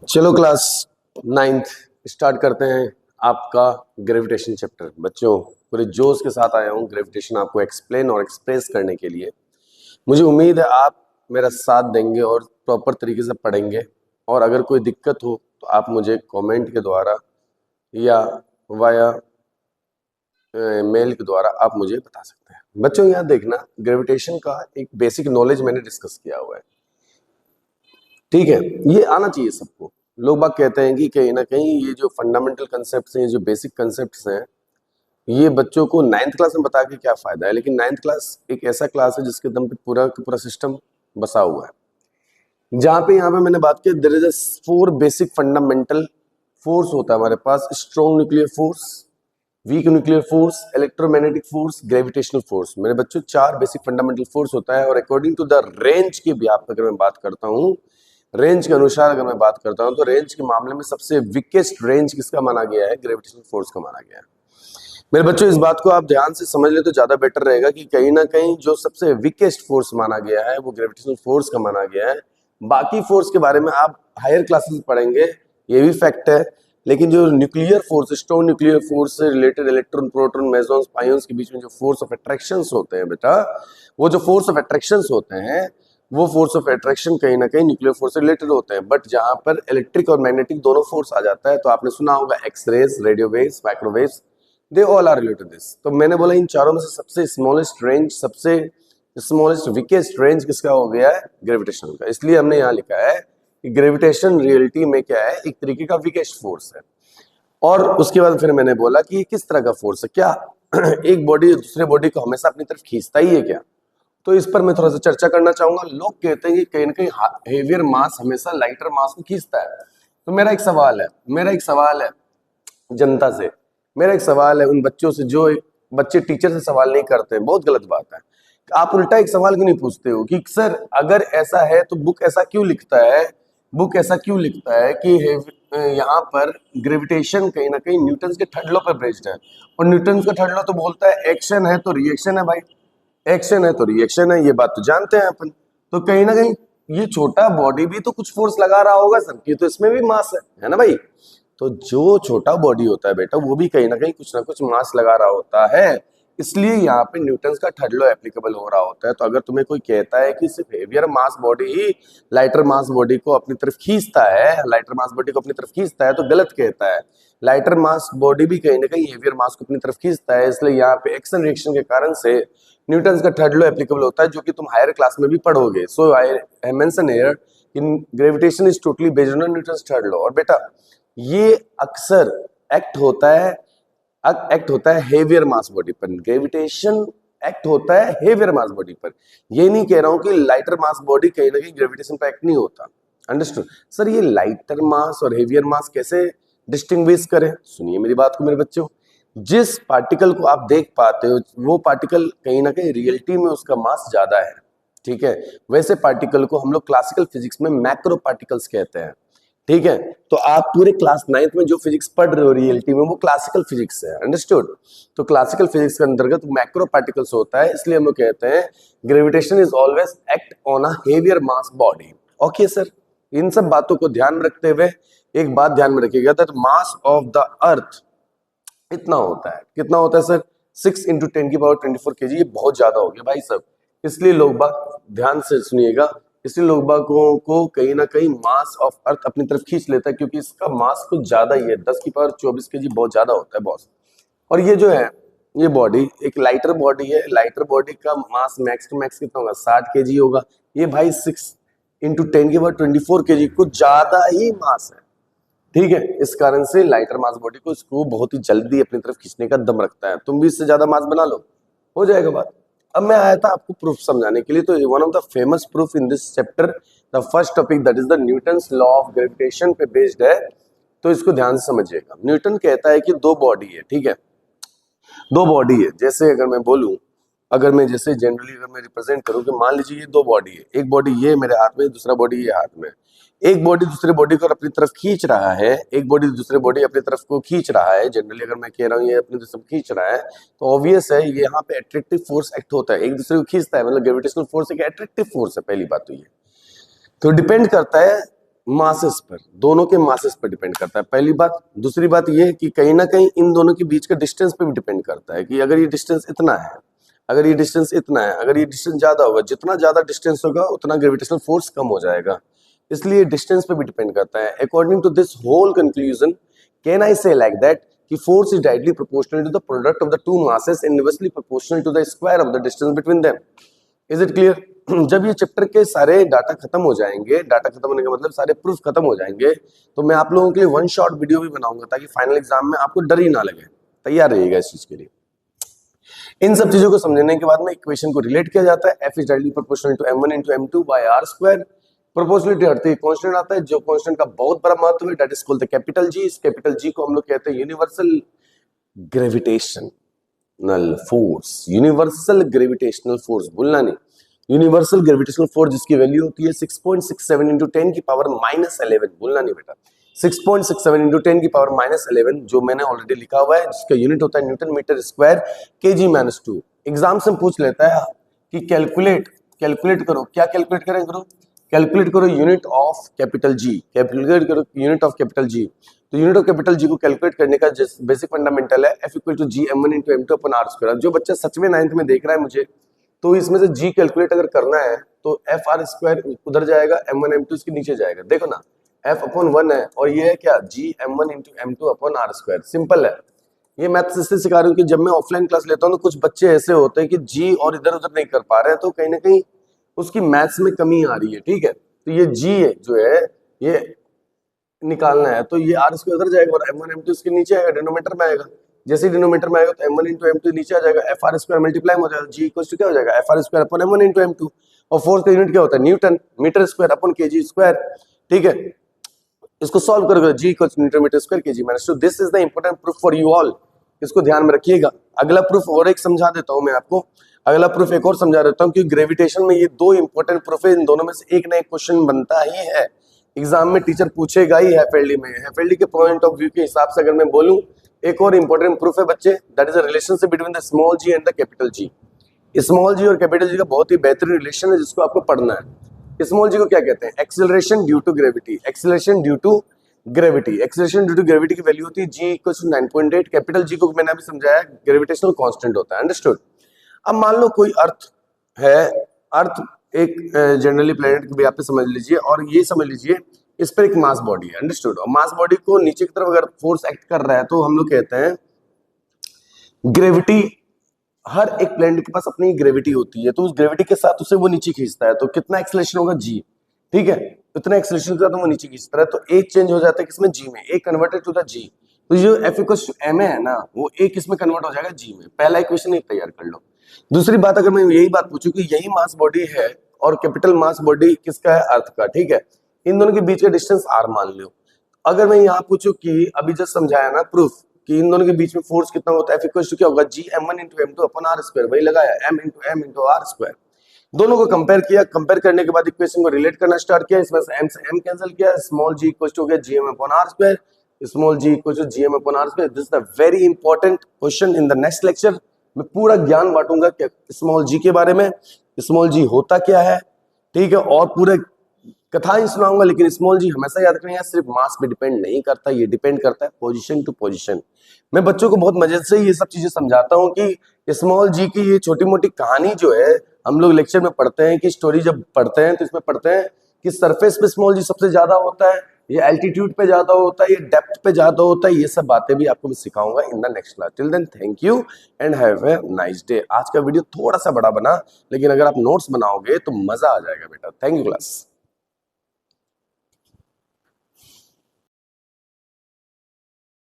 चलो class 9th start करते हैं आपका ग्रेविटेशन चैप्टर। बच्चों पूरे जोश के साथ आया हूँ ग्रेविटेशन आपको एक्सप्लेन और एक्सप्रेस करने के लिए। मुझे उम्मीद है आप मेरा साथ देंगे और प्रॉपर तरीके से पढ़ेंगे, और अगर कोई दिक्कत हो तो आप मुझे कमेंट के द्वारा या वाया मेल के द्वारा आप मुझे बता सकते हैं। बच्चों यहाँ देखना, ग्रेविटेशन का एक बेसिक नॉलेज मैंने डिस्कस किया हुआ है, ठीक है। ये आना चाहिए सबको। लोग बाग कहते हैं कि कहीं ना कहीं ये जो फंडामेंटल कंसेप्ट हैं, ये जो बेसिक कंसेप्ट्स हैं, ये बच्चों को 9th क्लास में बता के क्या फायदा है। लेकिन 9th क्लास एक ऐसा क्लास है जिसके दम पे पूरा का पूरा सिस्टम बसा हुआ है। जहाँ पे यहाँ पे मैंने बात की, there is a 4 basic fundamental force होता है हमारे पास: strong nuclear force, weak nuclear force, electromagnetic force, gravitational force. मेरे बच्चों 4 बेसिक फंडामेंटल फोर्स होता है, और अकॉर्डिंग टू द रेंज की भी आप अगर मैं बात करता हूँ, रेंज के अनुसार अगर मैं बात करता हूं, तो रेंज के मामले में सबसे वीकेस्ट रेंज किसका माना गया है? ग्रेविटेशनल फोर्स का माना गया है। मेरे बच्चों इस बात को आप ध्यान से समझ ले तो ज्यादा बेटर रहेगा कि कहीं ना कहीं जो सबसे वीकेस्ट फोर्स माना गया है वो ग्रेविटेशनल फोर्स का माना गया है। बाकी फोर्स के बारे में आप हायर क्लासेस पढ़ेंगे, ये भी फैक्ट है। लेकिन जो nuclear force, strong nuclear force से रिलेटेड इलेक्ट्रॉन, प्रोटॉन, मेसॉन्स, पाइons के बीच में जो फोर्स ऑफ अट्रैक्शंस होते हैं बेटा, वो जो फोर्स ऑफ अट्रैक्शंस होते हैं, वो फोर्स ऑफ अट्रैक्शन कहीं ना कहीं न्यूक्लियर फोर्स से रिलेटेड होते हैं। बट जहां पर इलेक्ट्रिक और मैग्नेटिक दोनों फोर्स आ जाता है, तो आपने सुना होगा X rays, radio waves, microwaves, they all are related this. तो मैंने बोला इन चारों में से सबसे स्मॉलेस्ट रेंज, सबसे स्मॉलेस्ट वीकेस्ट रेंज किसका हो गया है? ग्रेविटेशन का। इसलिए हमने यहाँ लिखा है कि ग्रेविटेशन रियलिटी में क्या है? एक तरीके का वीकेस्ट फोर्स है। और उसके बाद फिर मैंने बोला कि किस तरह का फोर्स है, क्या एक बॉडी दूसरे बॉडी को हमेशा अपनी तरफ खींचता ही है क्या? तो इस पर मैं थोड़ा सा चर्चा करना चाहूंगा। लोग कहते हैं कि कहीं ना कहीं हेवियर मास हमेशा लाइटर मास को खींचता है। तो मेरा एक सवाल है जनता से, मेरा एक सवाल है उन बच्चों से जो बच्चे टीचर से सवाल नहीं करते हैं, बहुत गलत बात है। आप उल्टा एक सवाल क्यों नहीं पूछते हो कि सर अगर ऐसा है तो बुक ऐसा क्यों लिखता है, कि यहाँ पर ग्रेविटेशन कहीं ना कहीं न्यूटन के थर्ड लॉ पर बेस्ड है। और न्यूटन का थर्ड लॉ तो बोलता है एक्शन है तो रिएक्शन है भाई, एक्शन है तो रिएक्शन है, ये बात तो जानते हैं अपन। तो कहीं ना कहीं ये छोटा बॉडी भी तो कुछ फोर्स लगा रहा होगा सर, कि तो इसमें भी मास है ना भाई। तो जो छोटा बॉडी होता है बेटा, वो भी कहीं ना कुछ मास लगा रहा होता है। इसलिए यहाँ पे न्यूटन का थर्ड लॉ एप्लीकेबल हो रहा होता है। तो अगर तुम्हें कोई कहता है कि सिर्फ हेवियर मास बॉडी ही लाइटर मास बॉडी को अपनी तरफ खींचता है, तो गलत कहता है। लाइटर मास बॉडी भी कहीं ना कहीं हेवियर मास को अपनी तरफ खींचता है। इसलिए यहाँ पे एक्शन रिएक्शन के कारण से न्यूटन का थर्ड लॉ एप्लीकेबल होता है, जो कि तुम हायर क्लास में भी पढ़ोगे। So I mention here in gravitation is totally based on Newton third law. और बेटा ये अक्सर एक्ट होता है हेवियर मास बॉडी पर। ग्रेविटेशन एक्ट होता है हेवियर मास बॉडी पर। ये नहीं कह रहा हूं कि लाइटर मास बॉडी कहीं ना कहीं ग्रेविटेशन पर एक्ट नहीं होता। Understood sir. ये लाइटर मास और हेवियर मास कैसे डिस्टिंग्विश करें? सुनिए मेरी बात को मेरे बच्चों। जिस पार्टिकल को आप देख पाते हो, वो पार्टिकल कहीं ना कहीं रियलिटी में उसका मास ज्यादा है, ठीक है। वैसे पार्टिकल को हम लोग क्लासिकल फिजिक्स में मैक्रो पार्टिकल्स कहते हैं, ठीक है। तो आप पूरे क्लास 9th में जो फिजिक्स पढ़ रहे हो रियलिटी में, वो क्लासिकल फिजिक्स है। अंडरस्टूड। तो क्लासिकल फिजिक्स के अंतर्गत मैक्रो पार्टिकल्स होता है। इसलिए हम लोग कहते हैं gravitation is always act on a heavier mass body. Okay sir. इन सब बातों को ध्यान में रखते हुए एक बात ध्यान में रखिएगा, that mass of the earth इतना होता है। कितना होता है सर? 6 × 10⁻24 kg। ये बहुत ज्यादा हो गया भाई साहब। इसलिए लोग बात ध्यान से सुनिएगा, इसलिए लोग बागों को कहीं ना कहीं मास ऑफ अर्थ अपनी तरफ खींच लेता है, क्योंकि इसका मास कुछ ज्यादा ही है। 10⁻24 kg बहुत ज्यादा होता है बॉस। और ये जो है, ये बॉडी एक लाइटर बॉडी है। लाइटर बॉडी का मास मैक्स टू मैक्स कितना होगा? 60 kg होगा। ये भाई 6 × 10⁻24 kg कुछ ज्यादा ही मास है, ठीक है। इस कारण से लाइटर मास बॉडी को इसको बहुत ही जल्दी अपनी तरफ खींचने का दम रखता है। तुम भी इससे ज्यादा मास बना लो, हो जाएगा बात। अब मैं आया था आपको प्रूफ समझाने के लिए। तो one of the famous proof in this chapter, the first topic that is the Newton's law of gravitation पे बेस्ड है। तो इसको ध्यान से समझिएगा। न्यूटन कहता है कि 2 बॉडी है, ठीक है। 2 बॉडी है। जैसे अगर मैं बोलूं, अगर मैं जैसे जनरली अगर मैं रिप्रेजेंट करूं कि मान लीजिए ये 2 बॉडी है, एक बॉडी ये मेरे हाथ में, दूसरा बॉडी ये हाथ में। एक बॉडी दूसरे बॉडी को अपनी तरफ खींच रहा है, एक बॉडी दूसरे बॉडी अपनी तरफ को खींच रहा है। जनरली अगर मैं कह रहा हूँ ये अपनी तरफ खींच रहा है, तो ऑब्वियस है ये यहाँ पे अट्रैक्टिव फोर्स एक्ट होता है, एक दूसरे को खींचता है। मतलब ग्रेविटेशनल फोर्स एक अट्रैक्टिव फोर्स है, पहली बात तो ये। तो डिपेंड करता है मासेस पर, दोनों के मासेस पर डिपेंड करता है, पहली बात। दूसरी बात ये है कि कहीं ना कहीं इन दोनों के बीच का डिस्टेंस पे भी डिपेंड करता है कि अगर ये डिस्टेंस इतना है, अगर ये डिस्टेंस इतना है, अगर ये डिस्टेंस ज्यादा होगा, जितना ज्यादा डिस्टेंस होगा उतना ग्रेविटेशनल फोर्स कम हो जाएगा, इसलिए डिस्टेंस पे भी डिपेंड करता है। According to this whole conclusion can I say like that कि force is directly proportional to the product of the two masses and inversely proportional to the square of the distance between them. Is it clear? जब ये chapter के सारे data खत्म हो जाएंगे, data खत्म होने का मतलब सारे प्रूफ खत्म हो जाएंगे, तो मैं आप लोगों के लिए वन शॉट वीडियो भी बनाऊंगा ताकि फाइनल एग्जाम में आपको डर ही ना लगे। तैयार रहिएगा इस चीज के लिए। इन सब चीजों को समझने के बाद में इक्वेशन को रिलेट किया जाता है। F is directly proportional to m1 into m2 by r square. Proportionality हटते ही कांस्टेंट आता है, जो कांस्टेंट का बहुत बड़ा महत्व है, that is called the capital जी। इस कैपिटल जी को हम लोग कहते हैं universal gravitational force. Universal gravitational force बोलना नहीं, यूनिवर्सल ग्रेविटेशनल फोर्स जिसकी वैल्यू होती है 6.67 into 10 की पावर -11। बोलना नहीं बेटा, 6.67 into 10 की पावर -11, जो मैंने ऑलरेडी लिखा हुआ है, जिसका यूनिट होता है newton metre square kg-2। Exam से पूछ लेता है कि कैलकुलेट करो, क्या कैलकुलेट करें करो, कैलकुलेट करो unit of capital G, calculate करो यूनिट ऑफ कैपिटल जी। तो यूनिट ऑफ कैपिटल जी को कैलकुलेट करने का बेसिक फंडामेंटल है F equal to G m1 into m2 upon r square. जो बच्चा सच में 9th में देख रहा है मुझे, तो इसमें से जी कैलकुलेट अगर करना है तो एफ आर स्क्वायर उधर जाएगा, m1 m2 इसके नीचे जाएगा। देखो ना, f अपॉन 1 है और ये है क्या, जी m1 into m2 upon r square. Simple है। ये मैथ्स इसलिए सिखा रहा हूँ कि जब मैं ऑफलाइन क्लास लेता हूँ तो कुछ बच्चे ऐसे होते हैं कि जी और इधर उधर नहीं कर पा रहे हैं, तो कहीं ना कहीं उसकी मैथ्स में कमी आ रही है। ठीक है, तो ये जी है जो है ये निकालना है, तो ये आर स्क्वायर उधर जाएगा और m1 m2 इसके नीचे आएगा, डिनोमिनेटर में आएगा। जैसे डिनोमिनेटर में आएगा तो m1 into m2 नीचे आ जाएगा, एफ आर स्क्वायर मल्टीप्लाई हो जाएगा, जी इक्वल्स टू क्या हो जाएगा, F R square upon m1 into m2। और फोर्स का यूनिट क्या होता है, newton metre square upon kg square. ठीक है, इसको सॉल्व करोगे, G equals newton metre square kg-2। This is the important proof for you all, इसको ध्यान में रखिएगा। अगला प्रूफ और एक समझा देता हूं मैं आपको, अगला प्रूफ एक और समझा देता हूं, क्योंकि ग्रेविटेशन में ये दो इंपॉर्टेंट प्रूफ है, इन दोनों में से एक ना एक क्वेश्चन बनता ही है, एग्जाम में टीचर पूछेगा ही। हैफेल्डी में, हैफेल्डी के पॉइंट ऑफ व्यू के हिसाब से अगर मैं बोलूं, एक और इंपॉर्टेंट प्रूफ है बच्चे, that is a relationship between the small G and the capital G. Small G और कैपिटल जी का बहुत ही बेहतरीन रिलेशन है जिसको आपको पढ़ना है। स्मॉल जी को क्या कहते हैं, acceleration due to gravity. Acceleration due to gravity, acceleration due to gravity की वैल्यू होती है G equals to 9.8। Capital G को मैंने अभी समझाया ग्रेविटेशनल कांस्टेंट होता है, अंडरस्टूड। अब मान लो कोई अर्थ है, अर्थ एक जनरली प्लेनेट भी आप समझ लीजिए, और ये समझ लीजिए इस पर एक मास बॉडी है, अंडरस्टूड। और मास बॉडी को नीचे की तरफ अगर फोर्स एक्ट कर रहा है तो हम लोग कहते हैं ग्रेविटी। हर एक प्लेनेट के पास अपनी ग्रेविटी होती है, तो उस ग्रेविटी के साथ उसे वो नीचे खींचता है, तो कितना एक्सेलरेशन होगा, जी। ठीक है, इतना एक्सेलरेशन के साथ वो नीचे खींचता है, तो एक चेंज हो जाता है किसमें, जी में, एक कन्वर्टेड टू द जी। तो जो एफ इक्वल्स टू एम है ना, वो एक इसमें कन्वर्ट हो जाएगा जी में। पहला इक्वेशन एक तैयार कर लो। दूसरी बात, अगर मैं यही बात पूछूं कि यही मास बॉडी है और कैपिटल मास बॉडी किसका है, अर्थ का। ठीक है, इन दोनों के बीच का डिस्टेंस r मान लो। अगर मैं यहाँ पूछूं कि अभी जस्ट समझाया ना प्रूफ कि इन दोनों के बीच में फोर्स कितना होता है, F इक्वल्स टू क्या होगा, जी m1 into m2 upon r square, वही लगाया m into r स्क्वायर। दोनों को कंपेयर किया, कंपेयर करने के बाद इक्वेशन को रिलेट करना स्टार्ट किया, इसमें से m से m कैंसिल किया, स्मॉल g इक्वल्स टू हो गया gm upon r square, small g equals to gm upon r square. This is the very important question in the next lecture. मैं पूरा ज्ञान बांटूंगा कि स्मॉल g के बारे में, स्मॉल g होता क्या है, ठीक है, और पूरे कथा ही सुनाऊंगा। लेकिन स्मॉल जी हमेशा याद रखना है, सिर्फ मास पे डिपेंड नहीं करता, ये डिपेंड करता है पोजीशन टू पोजीशन। मैं बच्चों को बहुत मजे से ये सब चीजें समझाता हूँ कि स्मॉल जी की ये छोटी मोटी कहानी जो है, हम लोग लेक्चर में पढ़ते हैं कि स्टोरी जब पढ़ते हैं तो इसमें पढ़ते हैं कि सरफेस पे स्मॉल जी सबसे ज्यादा होता है, ये एल्टीट्यूड पे ज्यादा होता है, ये डेप्थ पे ज्यादा होता है। ये सब बातें भी आपको मैं सिखाऊंगा in the next class. Till then thank you and have a nice day. आज का वीडियो थोड़ा सा बड़ा बना, लेकिन अगर आप नोट्स बनाओगे तो मजा आ जाएगा बेटा। Thank you class.